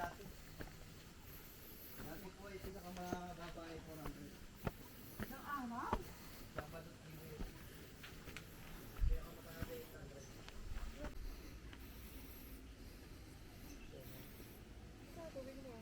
dati. Dati po ay pinakamababa ay 400. Ng araw? Sabado at linggo yun. Kaya ako makakaya 800. Sa tubig mo.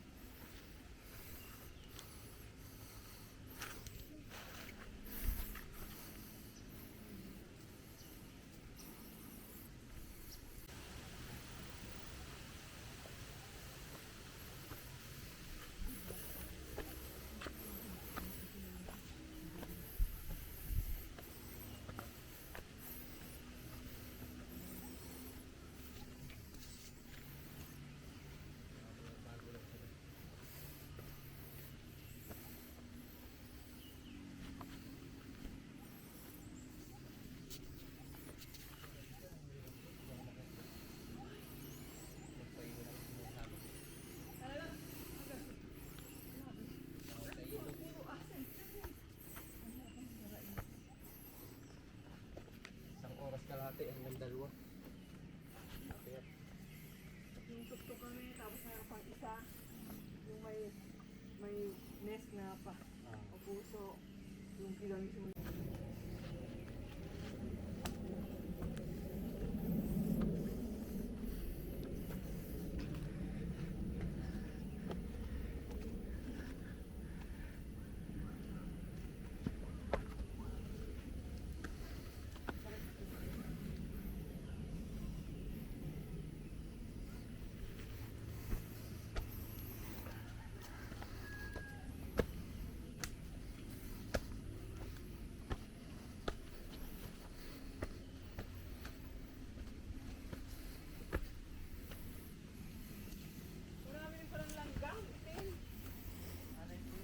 Isang oras kalahati hanggang 2. Kaya Yung tuktok kami, tapos mayroon pang isa. Yung may nest na pa. O puso. Yung kilon mismo. Marami rin palang langgang. Itin. Ano ba yun?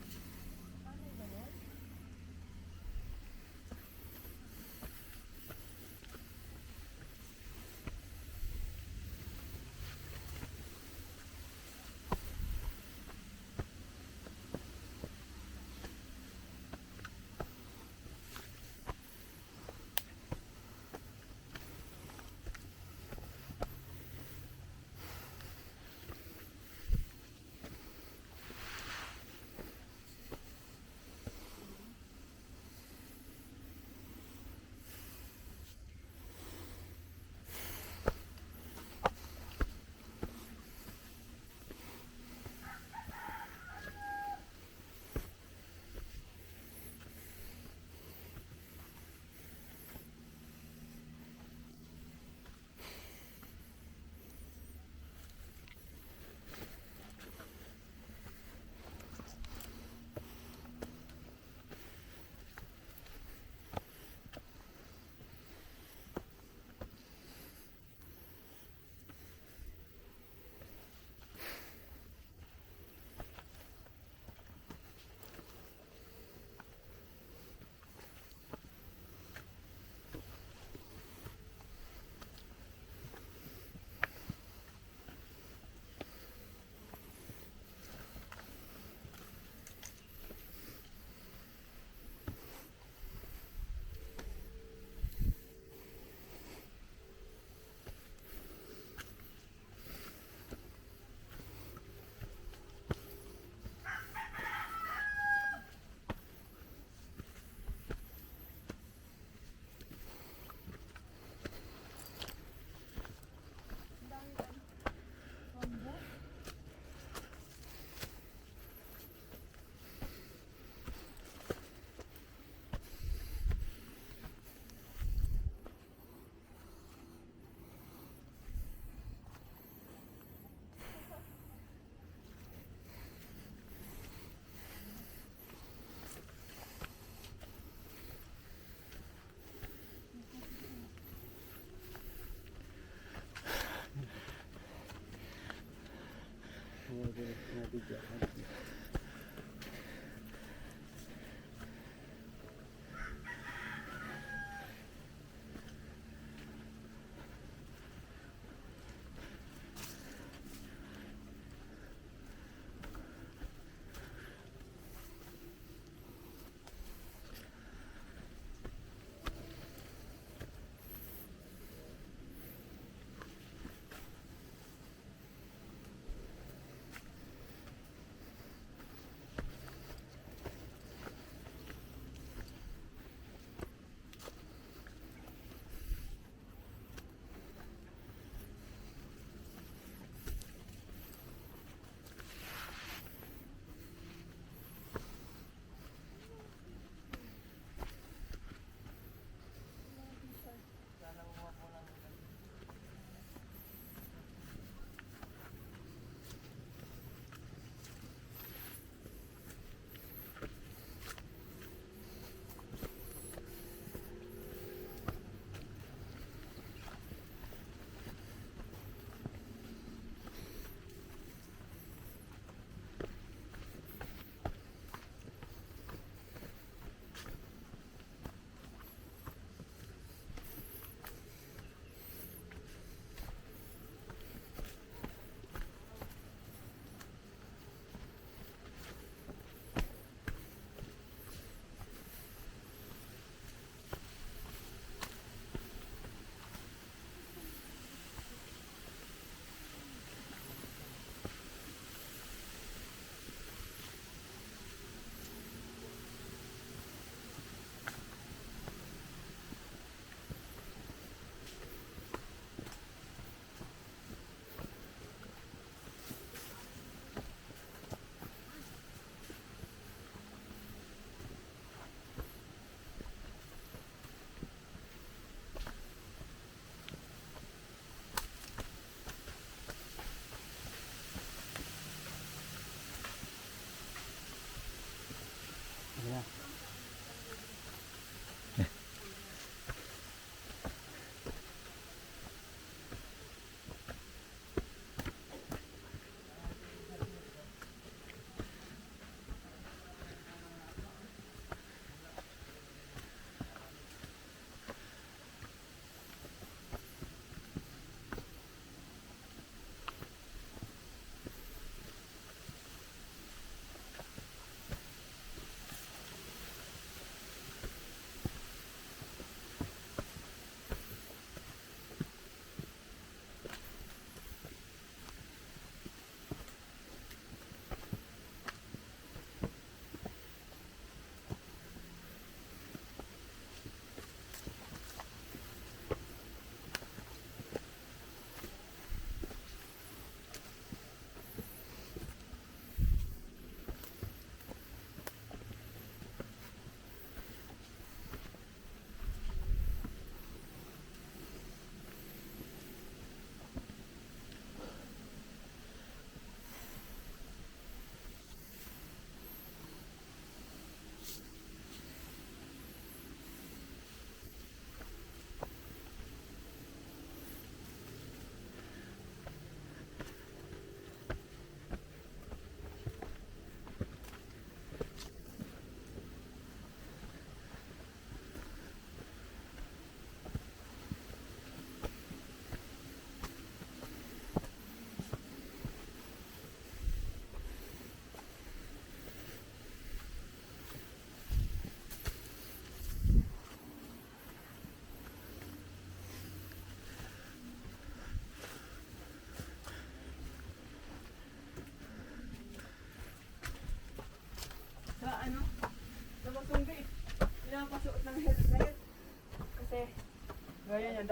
Ang dami ba? Bamboo?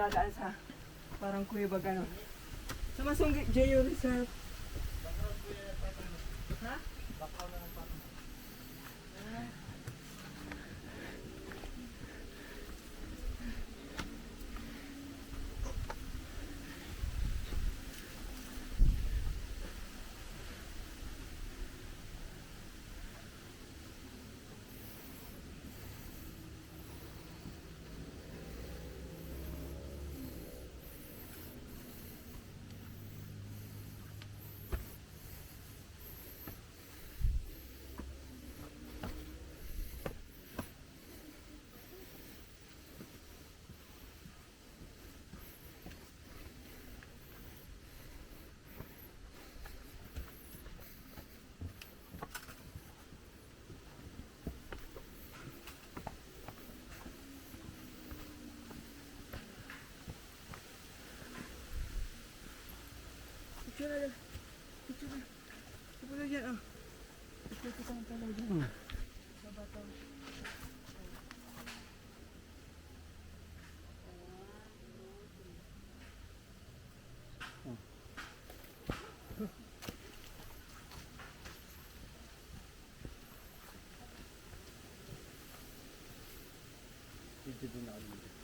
dadaan sa parang kuweba gano'n. Sa Masunggi Geo Reserve. Ha? Ah. Picture na dyan. Picture na. Picture na dyan, ah. Picture kita ng talaw dyan. Sa batang. Dito din ako dito.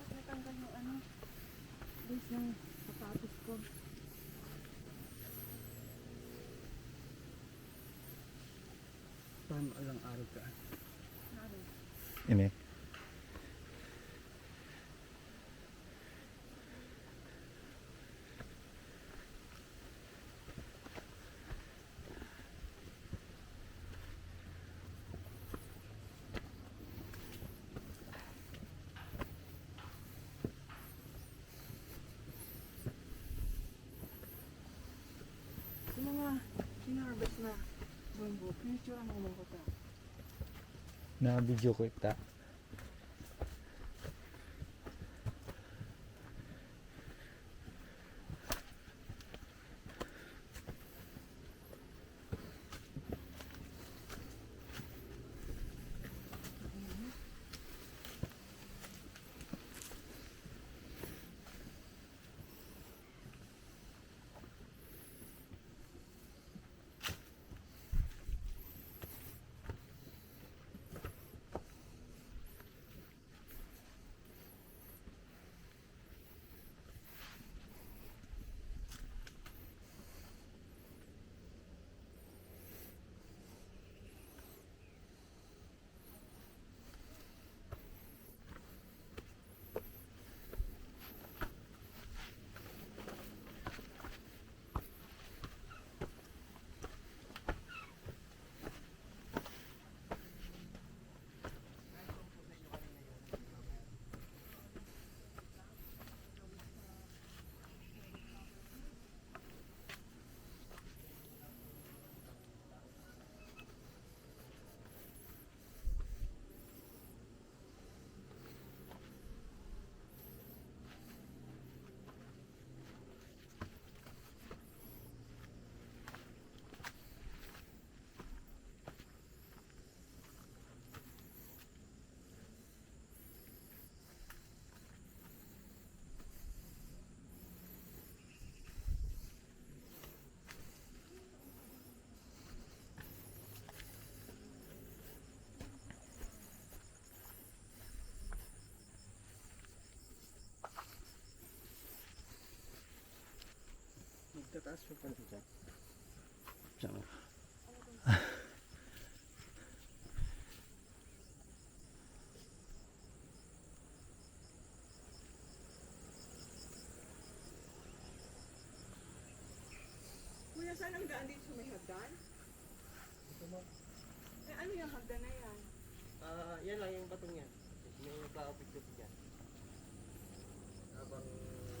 Natanggal yung ano. Base ng sapatos ko. Paano alang araw ka? Ano? Ini. Yung mga sinarvest na bamboo, picture ang mga kota. Na video ko ita. Taas mo pa siya. Tsaka. Kuya, saan ang daan dito sa may hagdan? Ito mo. Eh, ano yung hagdan na yan? Yan lang yung batong yan. May nagpa-picture dyan. Habang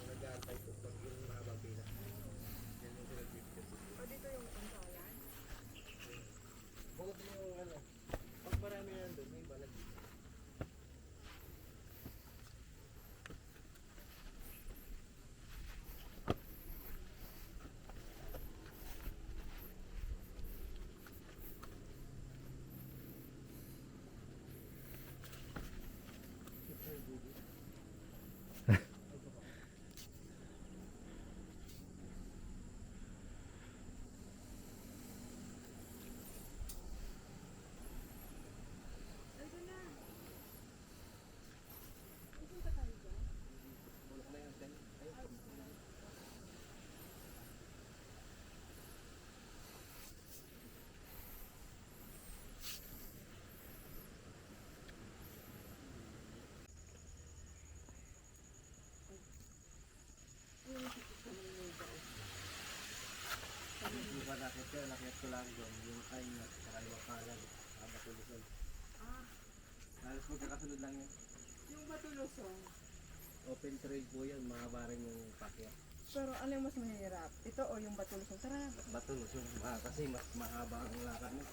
nag-aantay ko pag yung mahabang pila. Yan yung pinag-picture. O dito yung pantalan? Bukod mo yung ano. Pag marami na doon, may balag. Nandun na. Pupunta tayo dyan? Bulok na yung ten. Ayun. Ano yung nakikita mo yung daan? Hindi ba nakit ko lang doon. Yung time na saka yung wakalan. Saka Batulusong. Ah, Halos magkakasunod lang yan. yung Batulusong. Open trail po yan. Mahaba rin yung pakyat. Pero ano yung mas mahirap? Ito o yung Batulusong? Tara. Batulusong. Kasi mas mahaba ang lakad mo.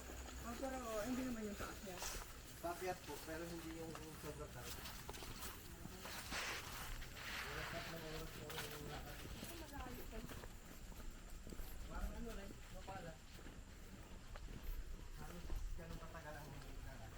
Oh, pero hindi naman yung paakyat. Pakyat po, pero hindi yung sobrang tarik. Yung lakad. Malayo pa. Parang ano rin, mapala. Halos ganun katagal ang lakad.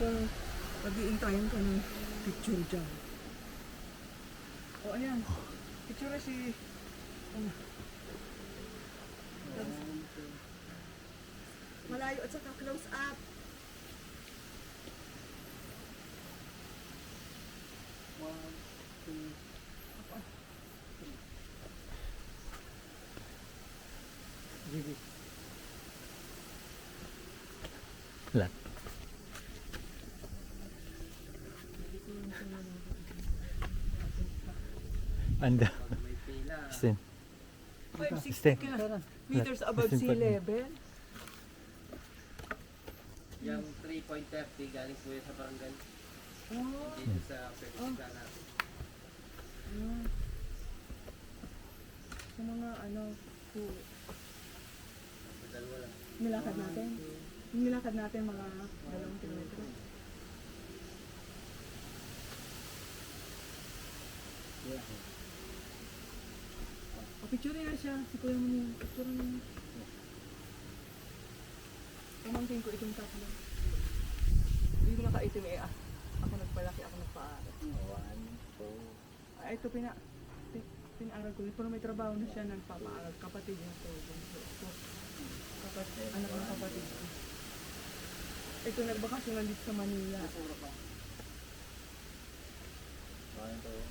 kung mag-iintayan ka ng picture dyan. O ayan, picture na si... Ano? Malayo at saka close up. One, two, three. Lahat. Anda. Pag may pila. Stin. 560 meters above sea level. Yung 3.30 galing po yun sa barangay. Oh, Dito sa Pepsi natin. yun. Sa mga ano, Sa dalawa lang. nilakad natin. Yung nilakad natin mga 2 kilometro. Yeah. O, picture na siya. Si Kuya mo niya. Picture mo niya. Pamangkin ko itong tatlo. Hindi ko nakaitim eh. Ako nagpalaki, ako nagpaaral. One, two. Ay, ito pinaaral ko. Pero may trabaho na siya nagpapaaral. Kapatid niya to. Kapatid, anak ng kapatid ko. Ito nagbakasyon lang dito sa Manila. One, two.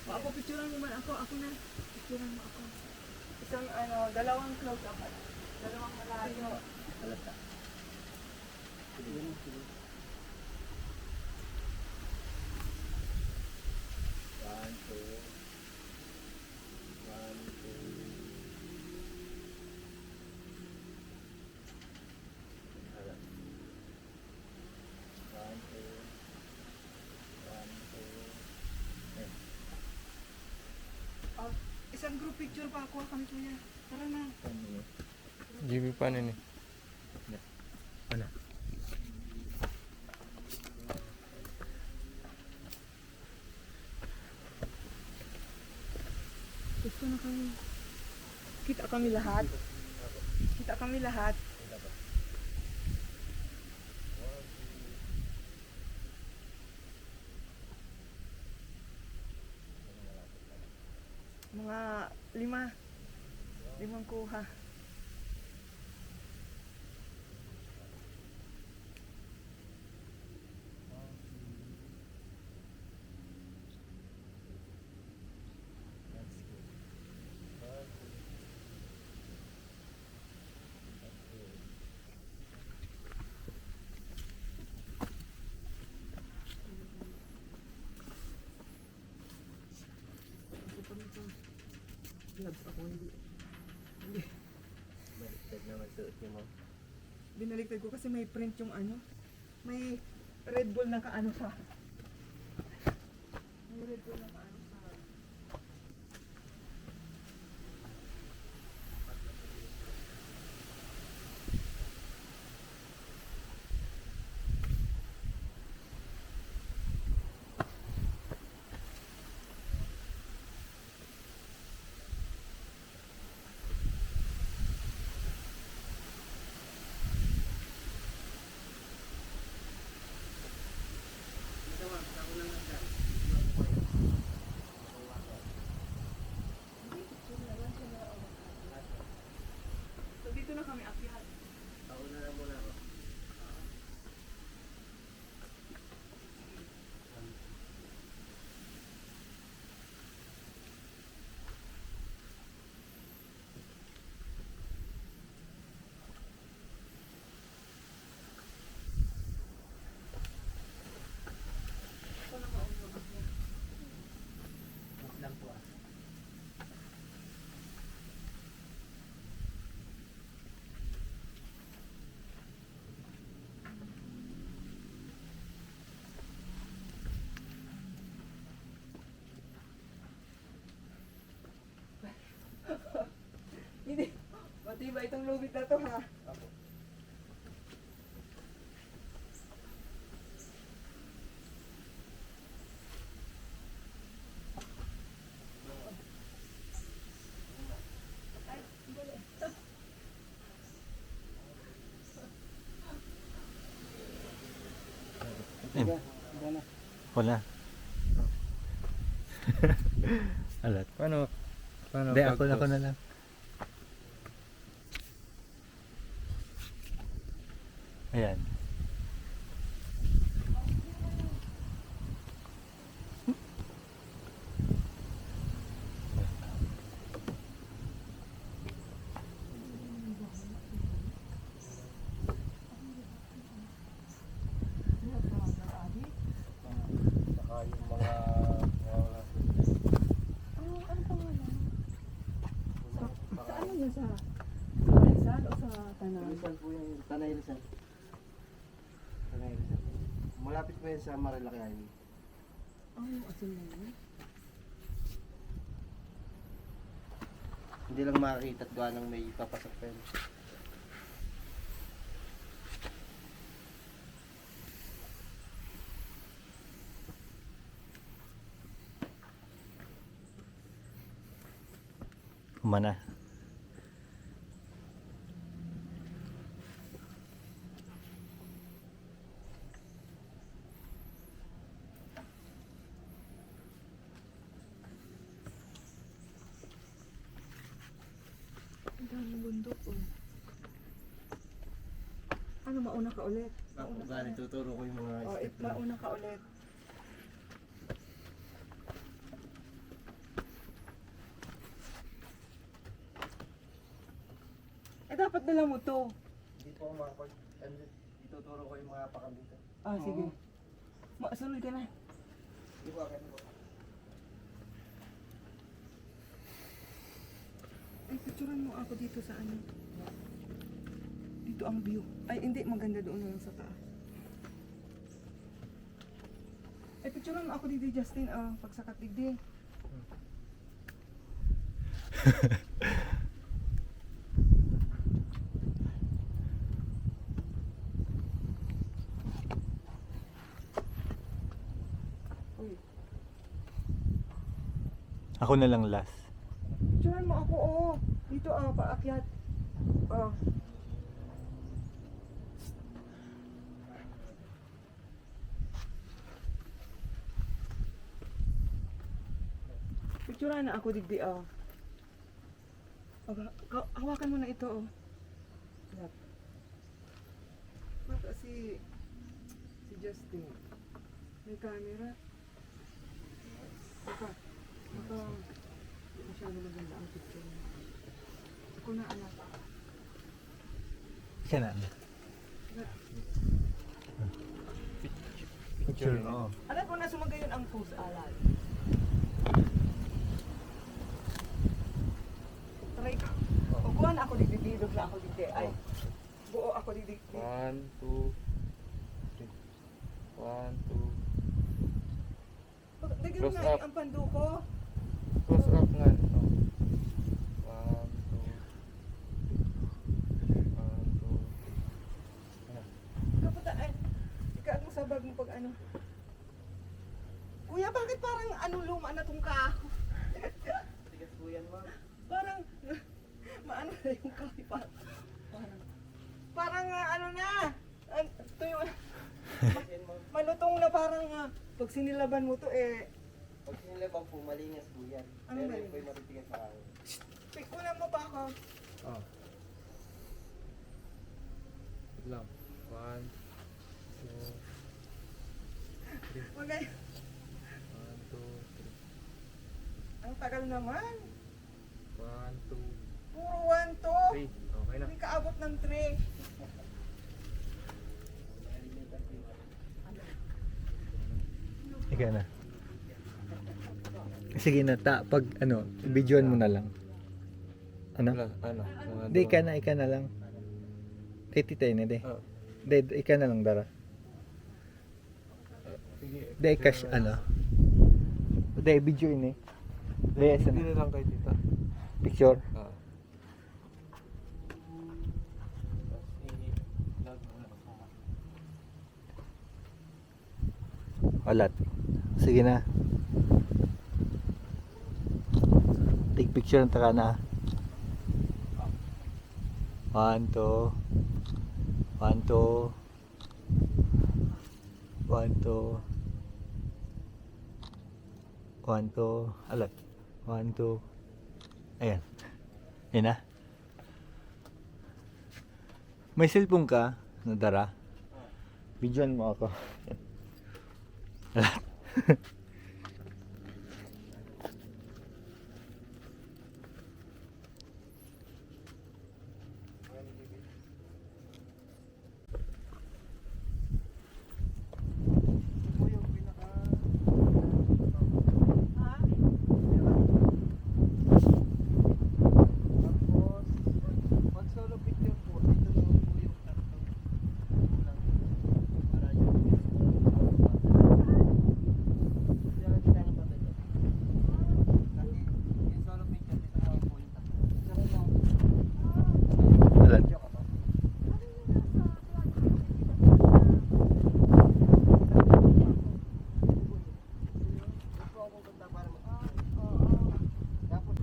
O, ako picturean mo man ako. Ako na. Picturean mo ako. Isang ano, dalawang close up. Dalawang malayo. Halata. Sige mo, sige. One, two. One, two. Halata. One, two. One, two. Isang group picture pa ako kami kuya. Tara na. GB pa ni. Ano? Gusto na kami. Kita kami lahat. Kita kami lahat. Mga 5 kuha. Gloves ako hindi. Baliktad naman suot niyo mo. Binaliktad ko kasi may print yung ano. May Red Bull na kaano sa. May Red Bull na kaano sa. Ito ma'am, ako lang nagdaan. So dito na kami akyat. Ako na lang muna ako. Lang po ah. Hindi. Matibay itong lubid na to ha. Ako. Ay, dali. Ako na. Alat. Paano? Paano? Hindi, ako na lang. Ayan. Saka yung mga wala Ano pangalan? sa Sa ano yun sa Rizal o sa Tanay? Rizal po yung Tanay Rizal. Tanay Rizal. Malapit po yan sa Marilaki Island. Asin na yun. Hindi lang makakita at gawa ng may papasok pa yun. Kumana. Ang daming bundok oh. Ano, mauna ka ulit? Mauna ka ulit. Tuturo ko yung mga Oh, step na. mauna ka ulit. Dapat dala mo to. Hindi po ako makapag... Ituturo ko yung mga pakambito. Sige. Sunod ka na. Hindi po akin po. Ay, picturean mo ako dito sa ano. Dito ang view. Ay, hindi. Maganda doon lang sa taas. Ay, picturean mo ako dito, Justin. Pagsakat digdi. Uy, Ako na lang last. picturean mo ako, oo. Dito, paakyat. Picturean na ako digdi, hawakan mo na ito, Yan. Baka si Justin. May camera. Baka hindi masyado maganda ang picture niya. Ako na anak. Siya na. Picture. Oo. Alam ko na sumagayon ang post alal. Try ka. O kuha na ako dididilog na ako dito. Ay, buo ako dito. 1, 2, 3. 1, 2. Dagyan Close na up. ang panduko. Close up nga. 1, 2. 1, 2. Kaputa, ay, ikaat mo sa bag mo pag ano. Kuya, bakit parang ano luma na tong kaho? Tigas po yan, ma'am. Parang, maano na yung kahoy parang ano na. Ito yung, Yan, ma'am. malutong na parang pag sinilaban mo to Pag sinilabang po, malinis po yan. Ano Pero malinis? yun po yung matitigas sa kahoy. pikunan mo pa ako. Oh. Wait lang. 1, 2, 3. Wag na, 1, 2, 3. ang tagal naman. 1, 2, Puro 1 to. 3. Okay na. Hindi kaabot ng 3. Ikaw na. Sige na, pag ano, videoan mo na lang. Ano? Wala, ano? Hindi, ika na lang. Tititay na, de. Oh. De, ika na lang, Dara. Sige. De, cash, ano. De, video ini. De, asa Hindi na. na lang kay tita. Picture. Ah. Alat. Sige na. Take picture ng taka na. 1, 2. 1, 2. 1, 2. 1, 2, alat. 1, 2. Ayan. Ayan na. May cellphone ka na dara? Videoan mo ako. Alat. Ito po yung pinaka... Ha? Tapos, pag solo picture po, ito naman po yung tatlo. Kulang. Para yung... Kaya kailangan pa tayo. Kasi yung solo picture, ito naman po yung tatlo. Ito naman po. Alat. Video ka pa. Ito po ako pupunta para mag- Tapos,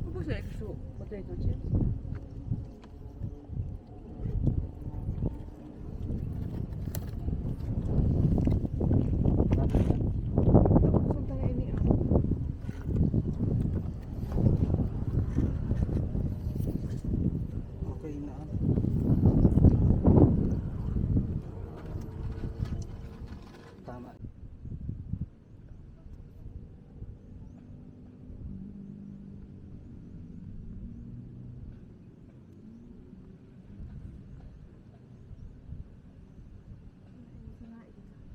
Ano po sa exo? Potato chips? Tapos ang tayo ini okay na. Tama.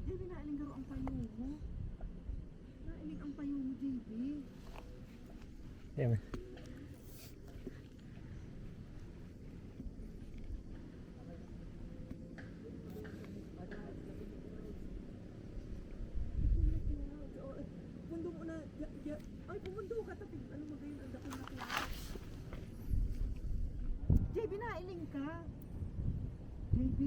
JB, nailing garo ang payo mo. Nailing ang payo mo, JB. Ayan. Pundo mo na. Ay, pumundo ka. Tapos ano mo ganyan? Ang dako na ko. JB, nailing ka. JB.